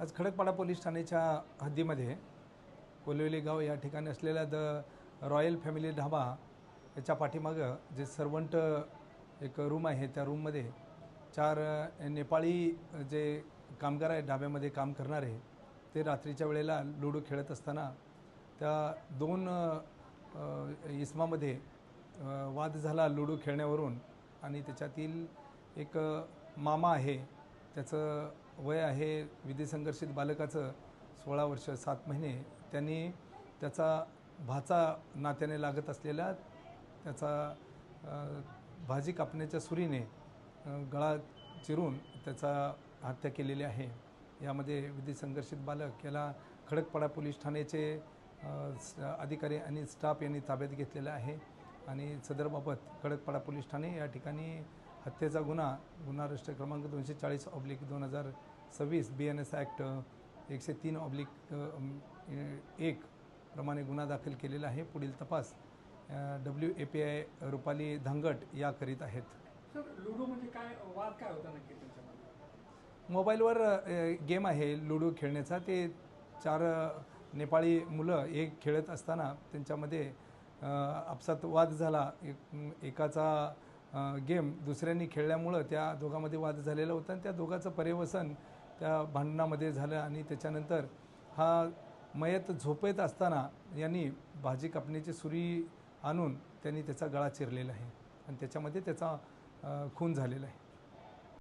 आज खडकपाडा पोलीस ठाण्याच्या हद्दीमध्ये कोलिवली गाव या ठिकाणी असलेल्या द रॉयल फॅमिली ढाबा याच्या पाठीमागं जे सर्वंट एक रूम आहे, त्या रूममध्ये 4 नेपाळी जे कामगार आहेत ढाब्यामध्ये काम करणारे, ते रात्रीच्या वेळेला लुडो खेळत असताना त्या 2 इसमामध्ये वाद झाला लुडो खेळण्यावरून। आणि त्याच्यातील एक मामा आहे, त्याचं वय आहे विधिसंघर्षित बालकाचं 16 वर्ष 7 महिने। त्यांनी त्याचा भाचा नात्याने लागत असलेला त्याचा भाजी कापण्याच्या सुरीने गळा चिरून त्याचा हत्या केलेली आहे। यामध्ये विधिसंघर्षित बालक याला खडकपाडा पोलीस ठाण्याचे अधिकारी आणि स्टाफ यांनी ताब्यात घेतलेला आहे आणि सदरबाबत खडकपाडा पोलीस ठाणे या ठिकाणी हत्येचा गुन्हा रजिस्टर क्रमांक 240/2026 BNS ॲक्ट 103/1 प्रमाणे गुन्हा दाखल केलेला आहे। पुढील तपास WAPI रुपाली धांगट या करीत आहेत। सर, लुडो म्हणजे काय, वाद काय होता नक्की त्यांच्यामध्ये? मोबाईलवर गेम आहे लुडो खेळण्याचा। ते 4 नेपाळी मुलं एक खेळत असताना त्यांच्यामध्ये आपसात वाद झाला। एकाचा गेम दुसऱ्यांनी खेळल्यामुळं त्या दोघांमध्ये वाद झालेला होता आणि त्या दोघांचं पर्यवसन त्या भांडणामध्ये झालं आणि त्याच्यानंतर हा मयत झोपेत असताना यांनी भाजी कापण्याची सुरी आणून त्यांनी त्याचा गळा चिरलेला आहे आणि त्याच्यामध्ये त्याचा खून झालेला आहे।